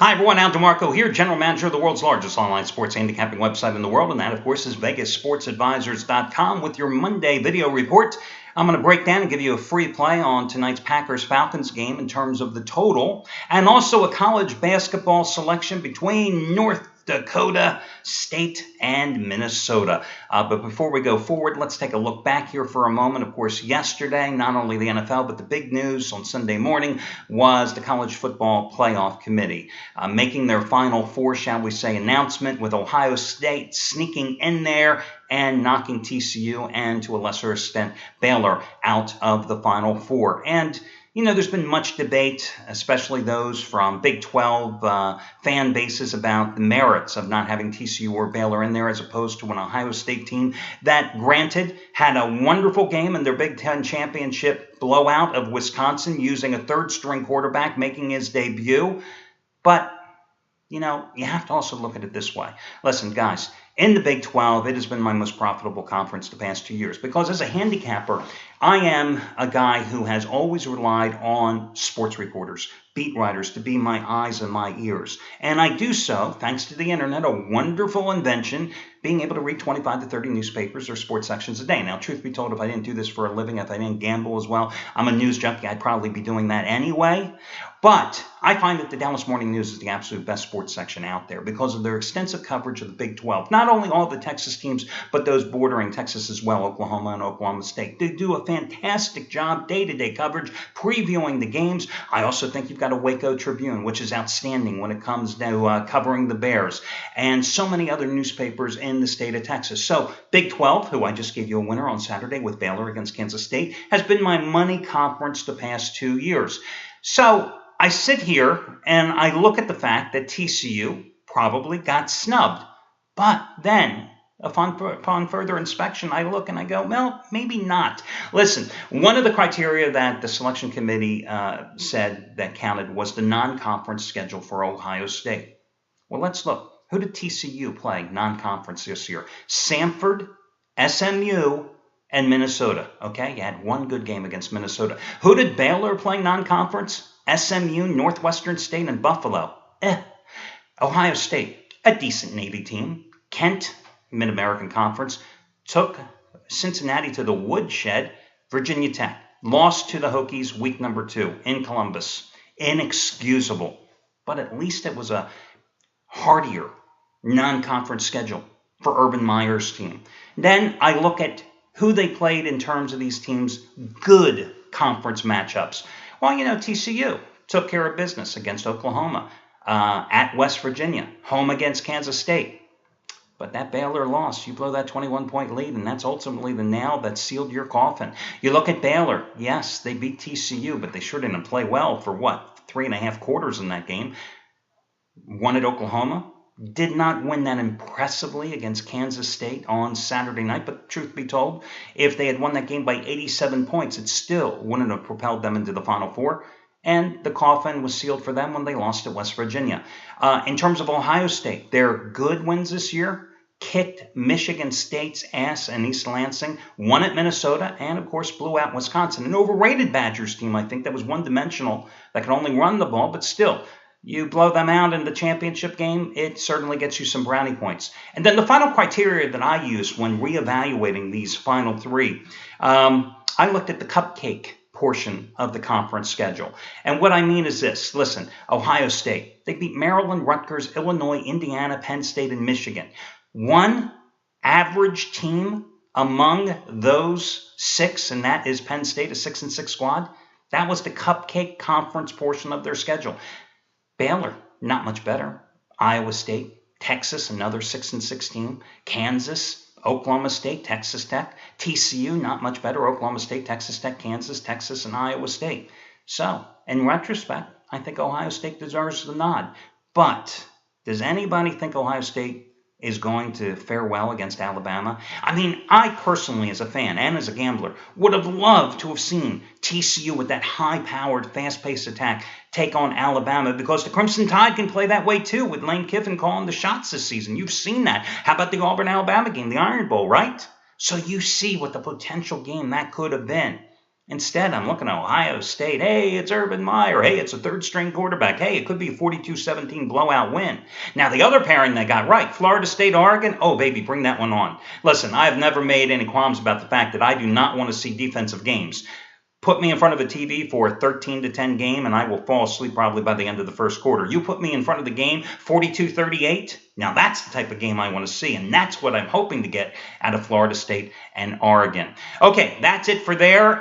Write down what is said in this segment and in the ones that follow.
Hi everyone, Al DeMarco here, General Manager of the world's largest online sports handicapping website in the world, and that of course is VegasSportsAdvisors.com with your Monday video report. I'm going to break down and give you a free play on tonight's Packers-Falcons game in terms of the total, and also a college basketball selection between North Dakota State and Minnesota. But before we go forward, let's take a look back here for a moment. Of course, yesterday, not only the NFL, but the big news on Sunday morning was the College Football Playoff Committee making their Final Four, shall we say, announcement, with Ohio State sneaking in there and knocking TCU and, to a lesser extent, Baylor out of the Final Four. And you know, there's been much debate, especially those from Big 12 fan bases, about the merits of not having TCU or Baylor in there as opposed to an Ohio State team that, granted, had a wonderful game in their Big Ten championship blowout of Wisconsin using a third-string quarterback making his debut. But, you know, you have to also look at it this way. Listen, guys, in the Big 12, it has been my most profitable conference the past 2 years because as a handicapper, I am a guy who has always relied on sports reporters, beat writers, to be my eyes and my ears. And I do so thanks to the internet, a wonderful invention, being able to read 25 to 30 newspapers or sports sections a day. Now, truth be told, if I didn't do this for a living, if I didn't gamble as well, I'm a news junkie, I'd probably be doing that anyway. But I find that the Dallas Morning News is the absolute best sports section out there because of their extensive coverage of the Big 12. Not only all the Texas teams, but those bordering Texas as well, Oklahoma and Oklahoma State. They do a fantastic job, day-to-day coverage, previewing the games. I also think you've got a Waco Tribune, which is outstanding when it comes to covering the Bears, and so many other newspapers in the state of Texas. So Big 12, who I just gave you a winner on Saturday with Baylor against Kansas State, has been my money conference the past 2 years. So I sit here and I look at the fact that TCU probably got snubbed. But then, upon further inspection, I look and I go, well, maybe not. Listen, one of the criteria that the selection committee said that counted was the non-conference schedule for Ohio State. Well, let's look. Who did TCU play non-conference this year? Samford, SMU, and Minnesota. Okay, you had one good game against Minnesota. Who did Baylor play non-conference? SMU, Northwestern State, and Buffalo. Ohio State, a decent Navy team. Kent, Mid-American Conference, took Cincinnati to the woodshed. Virginia Tech lost to the Hokies week number 2 in Columbus. Inexcusable. But at least it was a hardier non-conference schedule for Urban Meyer's team. Then I look at who they played in terms of these teams' good conference matchups. Well, you know, TCU took care of business against Oklahoma, at West Virginia, home against Kansas State. But that Baylor loss, you blow that 21-point lead, and that's ultimately the nail that sealed your coffin. You look at Baylor. Yes, they beat TCU, but they sure didn't play well for, 3.5 quarters in that game. Won at Oklahoma. Did not win that impressively against Kansas State on Saturday night, but truth be told, if they had won that game by 87 points, it still wouldn't have propelled them into the Final Four, and the coffin was sealed for them when they lost at West Virginia. In terms of Ohio State, their good wins this year kicked Michigan State's ass in East Lansing, won at Minnesota, and of course blew out Wisconsin. An overrated Badgers team, I think, that was one-dimensional, that could only run the ball, but still, you blow them out in the championship game, it certainly gets you some brownie points. And then the final criteria that I used when reevaluating these final three, I looked at the cupcake portion of the conference schedule. And what I mean is this. Listen, Ohio State, they beat Maryland, Rutgers, Illinois, Indiana, Penn State, and Michigan. One average team among those 6, and that is Penn State, a 6-6 squad. That was the cupcake conference portion of their schedule. Baylor, not much better. Iowa State, Texas, another 6-6 team. Kansas, Oklahoma State, Texas Tech. TCU, not much better. Oklahoma State, Texas Tech, Kansas, Texas, and Iowa State. So, in retrospect, I think Ohio State deserves the nod. But does anybody think Ohio State is going to fare well against Alabama? I mean, I personally, as a fan and as a gambler, would have loved to have seen TCU with that high-powered, fast-paced attack take on Alabama because the Crimson Tide can play that way too with Lane Kiffin calling the shots this season. You've seen that. How about the Auburn-Alabama game, the Iron Bowl, right? So you see what the potential game that could have been. Instead, I'm looking at Ohio State. Hey, it's Urban Meyer. Hey, it's a third-string quarterback. Hey, it could be a 42-17 blowout win. Now, the other pairing they got right, Florida State, Oregon. Oh, baby, bring that one on. Listen, I've never made any qualms about the fact that I do not want to see defensive games. Put me in front of a TV for a 13-10 game, and I will fall asleep probably by the end of the first quarter. You put me in front of the game, 42-38, now that's the type of game I want to see, and that's what I'm hoping to get out of Florida State and Oregon. Okay, that's it for there.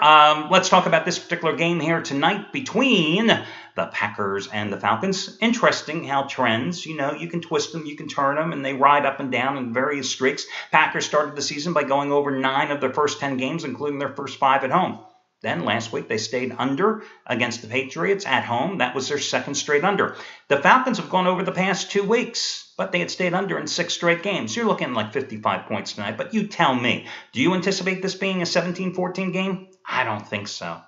Let's talk about this particular game here tonight between the Packers and the Falcons. Interesting how trends, you can twist them, you can turn them, and they ride up and down in various streaks. Packers started the season by going over 9 of their first 10 games, including their first 5 at home. Then last week they stayed under against the Patriots at home. That was their second straight under. The Falcons have gone over the past 2 weeks, but they had stayed under in 6 straight games. You're looking at like 55 points tonight, but you tell me, do you anticipate this being a 17-14 game? I don't think so.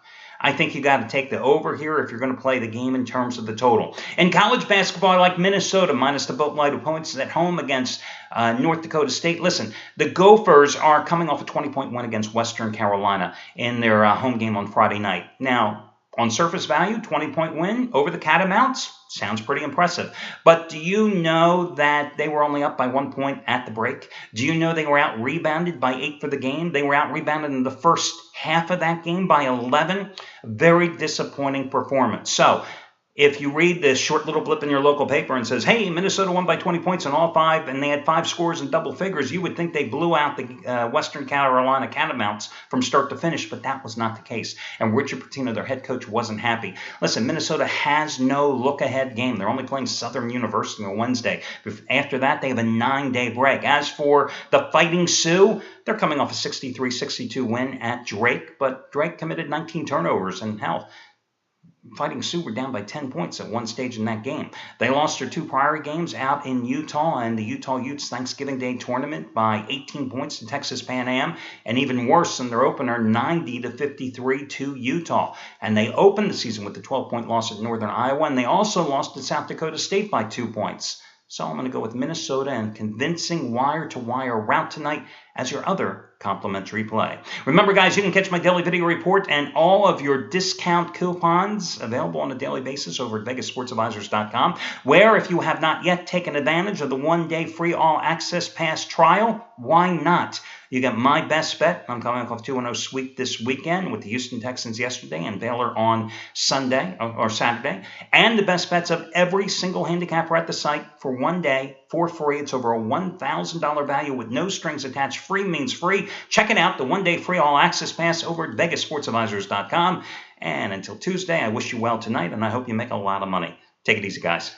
I think you got to take the over here if you're going to play the game in terms of the total. In college basketball, I like Minnesota minus the boatload of points at home against North Dakota State. Listen, the Gophers are coming off a 20-point win against Western Carolina in their home game on Friday night. Now, on surface value, 20-point win over the Catamounts sounds pretty impressive. But do you know that they were only up by 1 point at the break? Do you know they were out-rebounded by 8 for the game? They were out-rebounded in the first half of that game by 11. Very disappointing performance. So, if you read this short little blip in your local paper and says, hey, Minnesota won by 20 points in all 5, and they had 5 scores in double figures, you would think they blew out the Western Carolina Catamounts from start to finish, but that was not the case. And Richard Pitino, their head coach, wasn't happy. Listen, Minnesota has no look-ahead game. They're only playing Southern University on Wednesday. After that, they have a 9-day break. As for the Fighting Sioux, they're coming off a 63-62 win at Drake, but Drake committed 19 turnovers, and hell, Fighting Sioux were down by 10 points at one stage in that game. They lost their 2 prior games out in Utah and the Utah Utes Thanksgiving Day tournament by 18 points to Texas Pan Am, and even worse in their opener, 90-53 to Utah. And they opened the season with a 12-point loss at Northern Iowa, and they also lost to South Dakota State by 2 points. So I'm going to go with Minnesota and convincing wire-to-wire route tonight as your other complimentary play. Remember, guys, you can catch my daily video report and all of your discount coupons available on a daily basis over at VegasSportsAdvisors.com, where if you have not yet taken advantage of the 1-day free all-access pass trial, why not? You get my best bet. I'm coming off 2-0 sweep this weekend with the Houston Texans yesterday and Baylor on Sunday or Saturday. And the best bets of every single handicapper at the site for 1 day for free. It's over a $1,000 value with no strings attached. Free means free. Check it out, the 1-day free all-access pass over at VegasSportsAdvisors.com. And until Tuesday, I wish you well tonight, and I hope you make a lot of money. Take it easy, guys.